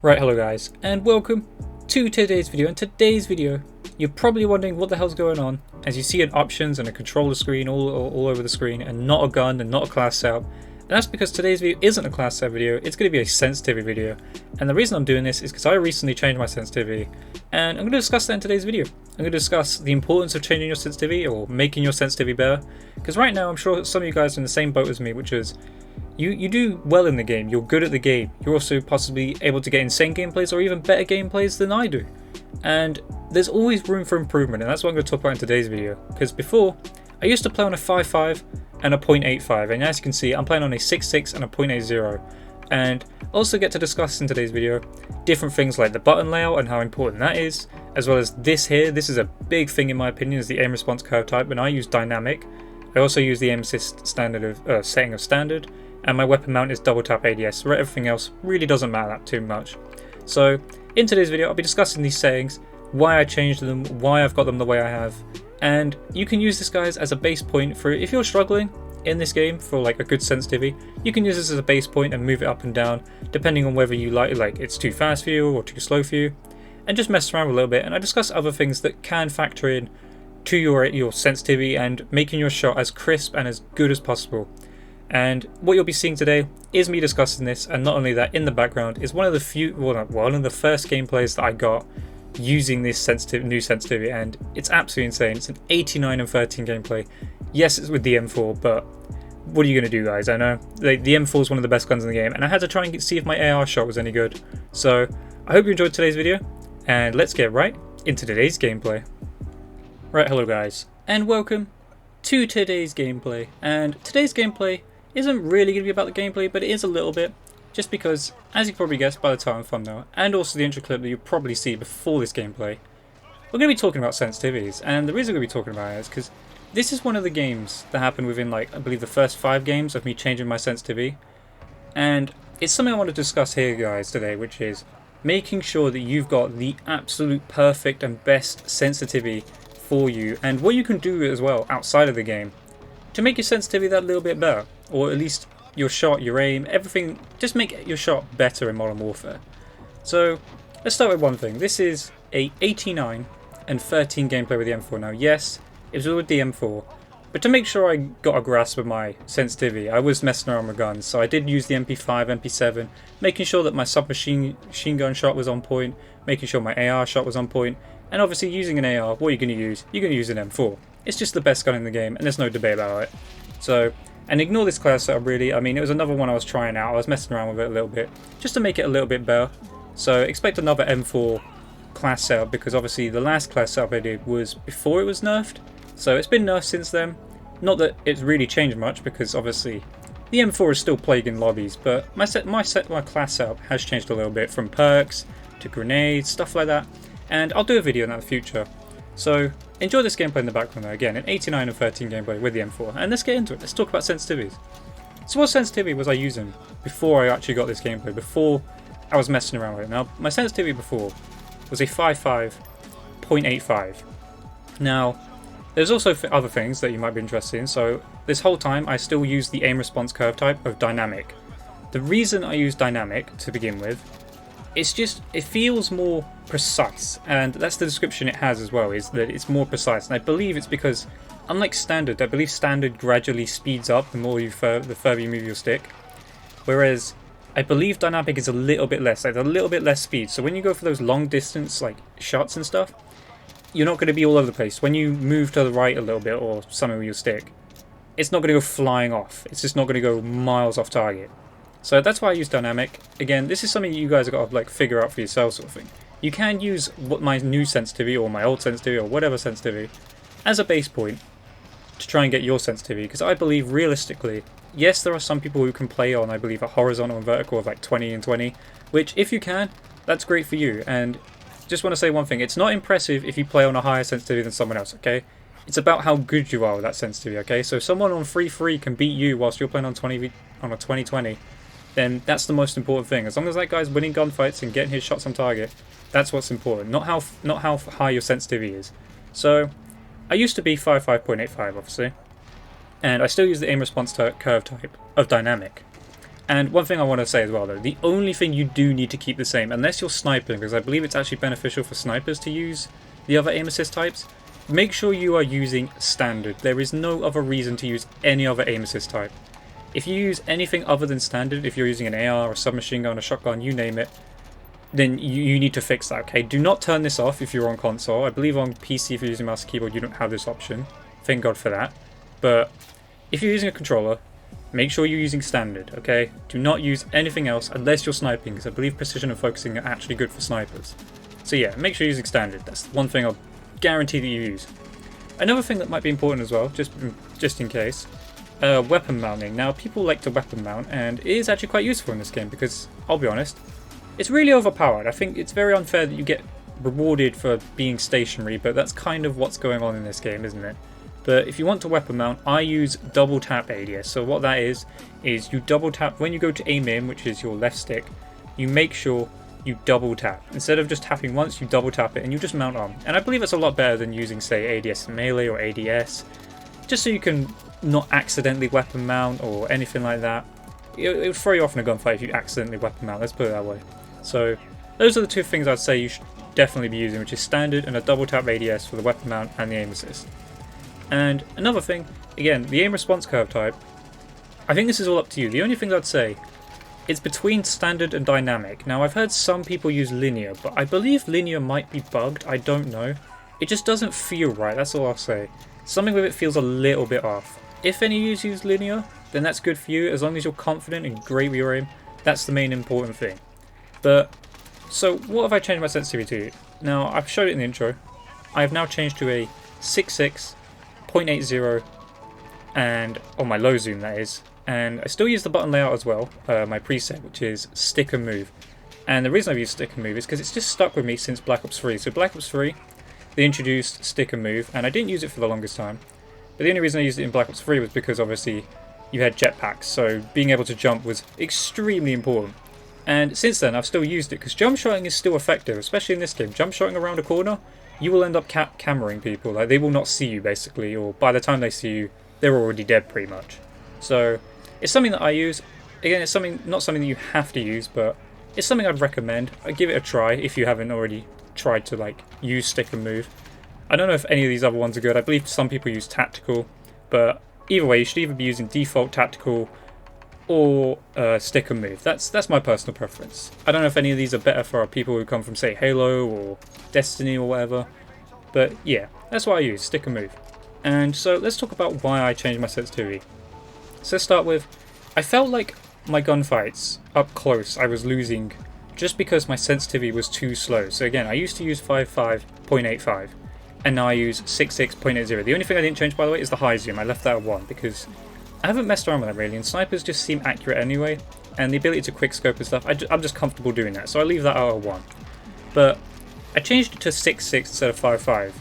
Right, hello guys, and welcome to today's video. In today's video, you're probably wondering what the hell's going on, as you see an options and a controller screen all over the screen, and not a gun and not a class setup. And that's because today's video isn't a class setup video, it's going to be a sensitivity video. And the reason I'm doing this is because I recently changed my sensitivity, and I'm going to discuss that in today's video. I'm going to discuss the importance of changing your sensitivity or making your sensitivity better, because right now I'm sure some of you guys are in the same boat as me, which is you do well in the game, you're good at the game, you're also possibly able to get insane gameplays or even better gameplays than I do. And there's always room for improvement, and that's what I'm going to talk about in today's video. Because before, I used to play on a 5.5 and a 0.85, and as you can see, I'm playing on a 6.6 and a 0.80. And I also get to discuss in today's video different things like the button layout and how important that is, as well as this here. This is a big thing in my opinion, is the aim response curve type, and I use dynamic. I also use the aim assist standard of setting of standard, and my weapon mount is double tap ADS, so everything else really doesn't matter that too much. So in today's video I'll be discussing these settings, why I changed them, why I've got them the way I have, and you can use this guys as a base point for if you're struggling in this game for like a good sensitivity. You can use this as a base point and move it up and down depending on whether you like it's too fast for you or too slow for you, and just mess around a little bit. And I discuss other things that can factor in to your sensitivity and making your shot as crisp and as good as possible. And what you'll be seeing today is me discussing this, and not only that, in the background is one of the first gameplays that I got using this new sensitivity, and it's absolutely insane. It's an 89 and 13 gameplay. Yes, it's with the M4, but what are you going to do, guys? I know the M4 is one of the best guns in the game, and I had to try and see if my AR shot was any good. So I hope you enjoyed today's video, and let's get right into today's gameplay. Right, hello guys, and welcome to today's gameplay. And today's gameplay isn't really going to be about the gameplay, but it is a little bit, just because, as you probably guessed by the title and thumbnail, and also the intro clip that you'll probably see before this gameplay, we're going to be talking about sensitivities. And the reason we're going to be talking about it is because this is one of the games that happened within, like, I believe the first 5 games of me changing my sensitivity. And it's something I want to discuss here, guys, today, which is making sure that you've got the absolute perfect and best sensitivity for you, and what you can do as well outside of the game to make your sensitivity that little bit better, or at least your shot, your aim, everything, just make your shot better in Modern Warfare. So let's start with one thing. This is a 89 and 13 gameplay with the M4. Now yes, it was with the M4, but to make sure I got a grasp of my sensitivity, I was messing around with guns, so I did use the MP5, MP7, making sure that my submachine gun shot was on point, making sure my AR shot was on point, and obviously using an AR, what are you going to use? You're going to use an M4. It's just the best gun in the game, and there's no debate about it. So, and ignore this class setup really. I mean, it was another one I was trying out. I was messing around with it a little bit, just to make it a little bit better. So expect another M4 class setup, because obviously the last class setup I did was before it was nerfed. So it's been nerfed since then. Not that it's really changed much, because obviously the M4 is still plaguing lobbies, but my class setup has changed a little bit, from perks to grenades, stuff like that. And I'll do a video on that in the future. So enjoy this gameplay in the background there. Again, an 89 and 13 gameplay with the M4. And let's get into it. Let's talk about sensitivities. So what sensitivity was I using before I actually got this gameplay, before I was messing around with it? Now, my sensitivity before was a 5.5, 0.85. Now, there's also other things that you might be interested in. So this whole time, I still use the aim response curve type of dynamic. The reason I use dynamic to begin with, it feels more precise, and that's the description it has as well, is that it's more precise. And I believe it's because, unlike standard, I believe standard gradually speeds up the further you move your stick, whereas I believe dynamic is a little bit less speed. So when you go for those long distance like shots and stuff, you're not going to be all over the place. When you move to the right a little bit or something with your stick, it's not going to go flying off. It's just not going to go miles off target. So that's why I use dynamic. Again, this is something you guys have got to like figure out for yourselves, sort of thing. You can use my new sensitivity or my old sensitivity or whatever sensitivity as a base point to try and get your sensitivity, because I believe realistically, yes, there are some people who can play on, I believe, a horizontal and vertical of like 20 and 20, which if you can, that's great for you. And just want to say one thing, it's not impressive if you play on a higher sensitivity than someone else, okay? It's about how good you are with that sensitivity, okay? So if someone on 3.3 can beat you whilst you're playing on a 2020, then that's the most important thing. As long as that guy's winning gunfights and getting his shots on target, that's what's important, not how high your sensitivity is. So I used to be 5.5, 0.85 obviously, and I still use the aim response curve type of dynamic. And one thing I want to say as well though, the only thing you do need to keep the same, unless you're sniping, because I believe it's actually beneficial for snipers to use the other aim assist types, make sure you are using standard. There is no other reason to use any other aim assist type. If you use anything other than standard, if you're using an AR, a submachine gun, a shotgun, you name it, then you need to fix that, okay? Do not turn this off if you're on console. I believe on PC, if you're using mouse and keyboard, you don't have this option. Thank God for that. But if you're using a controller, make sure you're using standard, okay? Do not use anything else unless you're sniping, because I believe precision and focusing are actually good for snipers. So yeah, make sure you're using standard. That's one thing I'll guarantee that you use. Another thing that might be important as well, just in case, weapon mounting. Now, people like to weapon mount, and it is actually quite useful in this game because, I'll be honest, it's really overpowered. I think it's very unfair that you get rewarded for being stationary, but that's kind of what's going on in this game, isn't it? But if you want to weapon mount, I use double tap ADS. So what that is you double tap, when you go to aim in, which is your left stick, you make sure you double tap. Instead of just tapping once, you double tap it and you just mount on. And I believe it's a lot better than using, say, ADS melee or ADS, just so you can not accidentally weapon mount or anything like that. It would throw you off in a gunfight if you accidentally weapon mount, let's put it that way. So those are the two things I'd say you should definitely be using, which is standard and a double tap ADS for the weapon mount and the aim assist. And another thing, again, the aim response curve type, I think this is all up to you. The only thing I'd say, it's between standard and dynamic. Now, I've heard some people use linear, but I believe linear might be bugged, I don't know. It just doesn't feel right, that's all I'll say. Something with it feels a little bit off. If any of you use linear, then that's good for you, as long as you're confident and great with your aim. That's the main important thing. But, so what have I changed my sensitivity to? Now, I've showed it in the intro. I have now changed to a 6.6, 0.80, and on my low zoom that is. And I still use the button layout as well, my preset, which is stick and move. And the reason I've used stick and move is because it's just stuck with me since Black Ops 3. So Black Ops 3, they introduced stick and move, and I didn't use it for the longest time. But the only reason I used it in Black Ops 3 was because obviously you had jetpacks, so being able to jump was extremely important. And since then I've still used it because jump shotting is still effective, especially in this game. Jump shotting around a corner, you will end up cameraing people, like they will not see you basically, or by the time they see you, they're already dead pretty much. So it's something that I use. Again, it's not something that you have to use, but it's something I'd recommend. I'd give it a try if you haven't already tried to like use stick and move. I don't know if any of these other ones are good. I believe some people use tactical, but either way, you should either be using default tactical or stick and move. That's my personal preference. I don't know if any of these are better for people who come from, say, Halo or Destiny or whatever, but yeah, that's what I use, stick and move. And so let's talk about why I changed my sensitivity. So let's start with, I felt like my gunfights up close I was losing just because my sensitivity was too slow. So again, I used to use 5.5.85 and now I use 6.6.80. The only thing I didn't change, by the way, is the high zoom. I left that at 1 because I haven't messed around with that really, and snipers just seem accurate anyway, and the ability to quickscope and stuff, I'm just comfortable doing that, so I leave that out at 1. But I changed it to 6.6 instead of 5.5.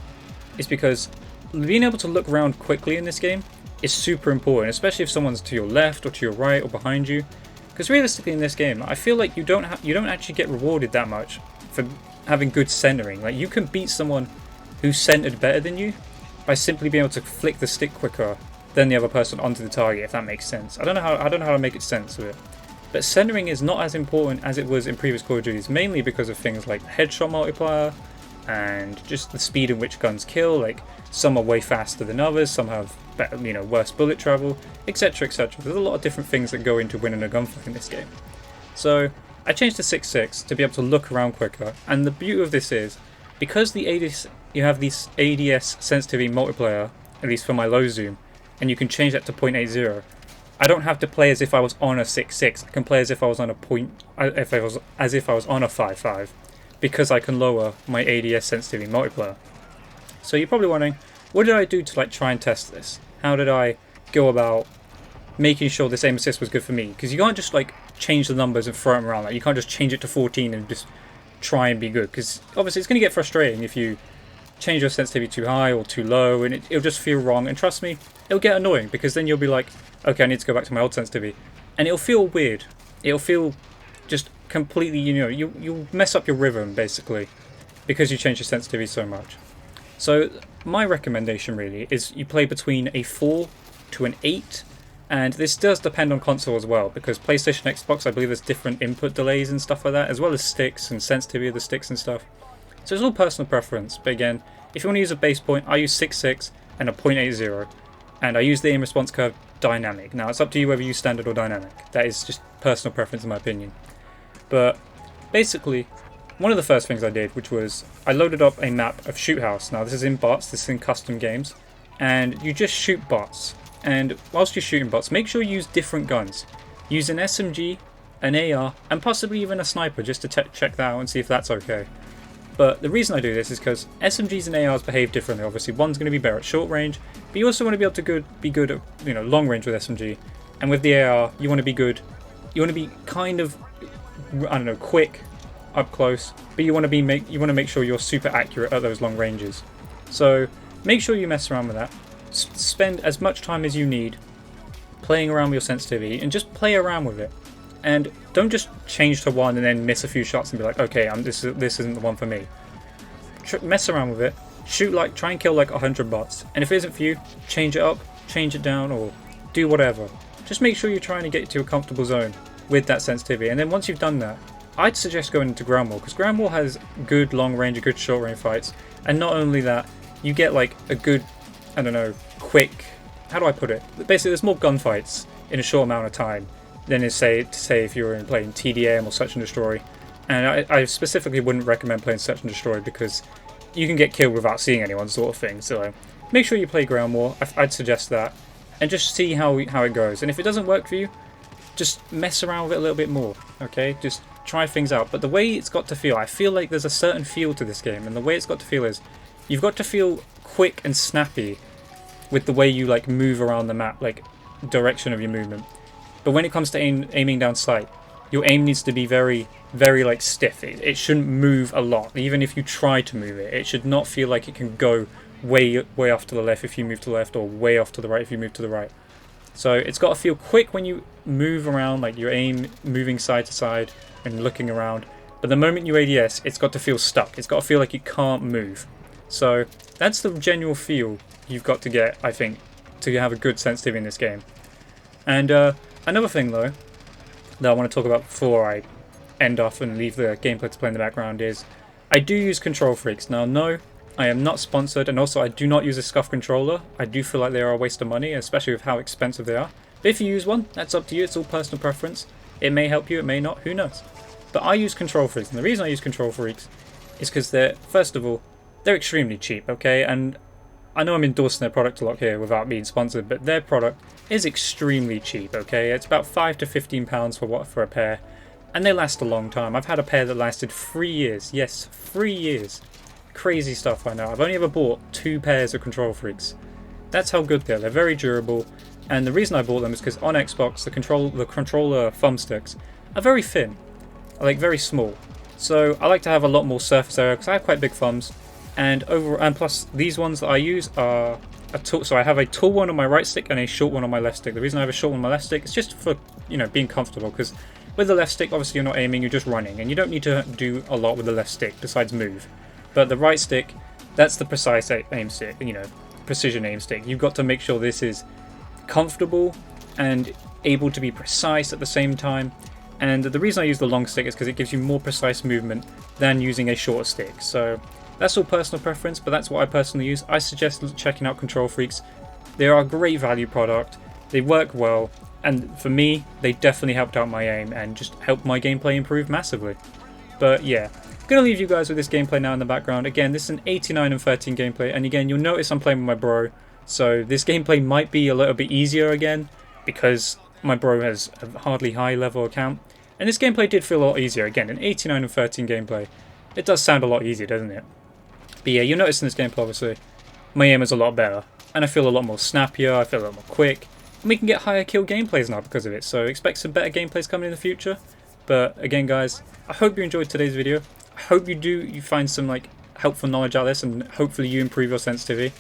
It's because being able to look around quickly in this game is super important, especially if someone's to your left or to your right or behind you. Because realistically in this game, I feel like you don't actually get rewarded that much for having good centering. Like, you can beat someone who's centered better than you by simply being able to flick the stick quicker than the other person onto the target, if that makes sense. I don't know how to make it sense of it. But centering is not as important as it was in previous Call of Duties, mainly because of things like headshot multiplier and just the speed in which guns kill. Like, some are way faster than others, some have better, worse bullet travel, etc, etc. There's a lot of different things that go into winning a gunfight in this game. So I changed to 6.6 to be able to look around quicker, and the beauty of this is, because the ADS, you have this ADS sensitivity multiplier, at least for my low zoom, and you can change that to 0.80. I don't have to play as if I was on a 6.6. I can play as if I was on a as if I was on a 5.5, because I can lower my ADS sensitivity multiplier. So you're probably wondering, what did I do to try and test this? How did I go about making sure this aim assist was good for me? Because you can't just change the numbers and throw them around. You can't just change it to 14 and just try and be good, because obviously it's going to get frustrating if you change your sensitivity too high or too low, and it'll just feel wrong. And trust me, it'll get annoying, because then you'll be like, okay, I need to go back to my old sensitivity, and it'll feel weird. It'll feel just completely, you'll mess up your rhythm basically because you change your sensitivity so much. So my recommendation really is you play between a 4 to an 8, And this does depend on console as well, because PlayStation, Xbox, I believe there's different input delays and stuff like that, as well as sticks and sensitivity of the sticks and stuff. So it's all personal preference, but again, if you want to use a base point, I use 6.6 and a 0.80, and I use the aim response curve dynamic. Now it's up to you whether you use standard or dynamic. That is just personal preference in my opinion. But basically, one of the first things I did, which was I loaded up a map of Shoot House. Now this is in bots, this is in custom games, and you just shoot bots. And whilst you're shooting bots, make sure you use different guns. Use an SMG, an AR, and possibly even a sniper just to check that out and see if that's okay. But the reason I do this is because SMGs and ARs behave differently. Obviously, one's going to be better at short range, but you also want to be able to be good at long range with SMG. And with the AR, you want to be good. You want to be kind of, I don't know, quick up close, but you want to make sure you're super accurate at those long ranges. So make sure you mess around with that. Spend as much time as you need playing around with your sensitivity, and just play around with it. And don't just change to one and then miss a few shots and be like, okay, this isn't the one for me. Mess around with it. Try and kill like 100 bots. And if it isn't for you, change it up, change it down, or do whatever. Just make sure you're trying to get to a comfortable zone with that sensitivity. And then once you've done that, I'd suggest going into Ground War, because Ground War has good long range and good short range fights. And not only that, you get like a good, I don't know, quick, how do I put it? Basically, there's more gunfights in a short amount of time than is say if you were playing TDM or Search and Destroy. And I specifically wouldn't recommend playing Search and Destroy because you can get killed without seeing anyone, sort of thing. So make sure you play Ground War. I'd suggest that, and just see how it goes. And if it doesn't work for you, just mess around with it a little bit more. Okay, just try things out. But the way it's got to feel, I feel like there's a certain feel to this game, and the way it's got to feel is you've got to feel quick and snappy with the way you like move around the map, like direction of your movement. But when it comes to aiming down sight, your aim needs to be very, very like stiff. It shouldn't move a lot. Even if you try to move it, it should not feel like it can go way off to the left if you move to the left, or way off to the right if you move to the right. So it's got to feel quick when you move around, like your aim moving side to side and looking around. But the moment you ADS, it's got to feel stuck. It's got to feel like you can't move. So that's the general feel you've got to get, I think, to have a good sensitivity in this game. And another thing though that I want to talk about before I end off and leave the gameplay to play in the background is I do use KontrolFreeks. Now no, I am not sponsored, and also I do not use a SCUF controller. I do feel like they are a waste of money, especially with how expensive they are. But if you use one, that's up to you. It's all personal preference. It may help you, it may not, who knows. But I use KontrolFreeks, and the reason I use KontrolFreeks is because they're, first of all, they're extremely cheap, okay? And I know I'm endorsing their product a lot here without being sponsored, but their product is extremely cheap, okay? It's about £5 to £15 for a pair, and they last a long time. I've had a pair that lasted 3 years. Yes, 3 years. Crazy stuff, I know. I've only ever bought 2 pairs of KontrolFreeks. That's how good they are. They're very durable, and the reason I bought them is because on Xbox, the controller thumbsticks are very thin, like very small. So I like to have a lot more surface area because I have quite big thumbs. And plus these ones that I use are so I have a tall one on my right stick and a short one on my left stick. The reason I have a short one on my left stick is just for, being comfortable, because with the left stick, obviously you're not aiming, you're just running, and you don't need to do a lot with the left stick besides move. But the right stick, that's the precise aim stick, precision aim stick. You've got to make sure this is comfortable and able to be precise at the same time. And the reason I use the long stick is because it gives you more precise movement than using a short stick. So that's all personal preference, but that's what I personally use. I suggest checking out KontrolFreeks. They are a great value product. They work well, and for me, they definitely helped out my aim and just helped my gameplay improve massively. But yeah, I'm going to leave you guys with this gameplay now in the background. Again, this is an 89 and 13 gameplay, and again, you'll notice I'm playing with my bro, so this gameplay might be a little bit easier again, because my bro has a hardly high level account. And this gameplay did feel a lot easier. Again, an 89 and 13 gameplay. It does sound a lot easier, doesn't it? But yeah, you'll notice in this gameplay, obviously, my aim is a lot better. And I feel a lot more snappier, I feel a lot more quick. And we can get higher kill gameplays now because of it. So expect some better gameplays coming in the future. But again, guys, I hope you enjoyed today's video. I hope you find some helpful knowledge out of this, and hopefully you improve your sensitivity.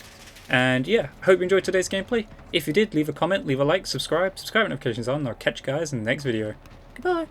And yeah, I hope you enjoyed today's gameplay. If you did, leave a comment, leave a like, subscribe notifications on, and I'll catch you guys in the next video. Goodbye.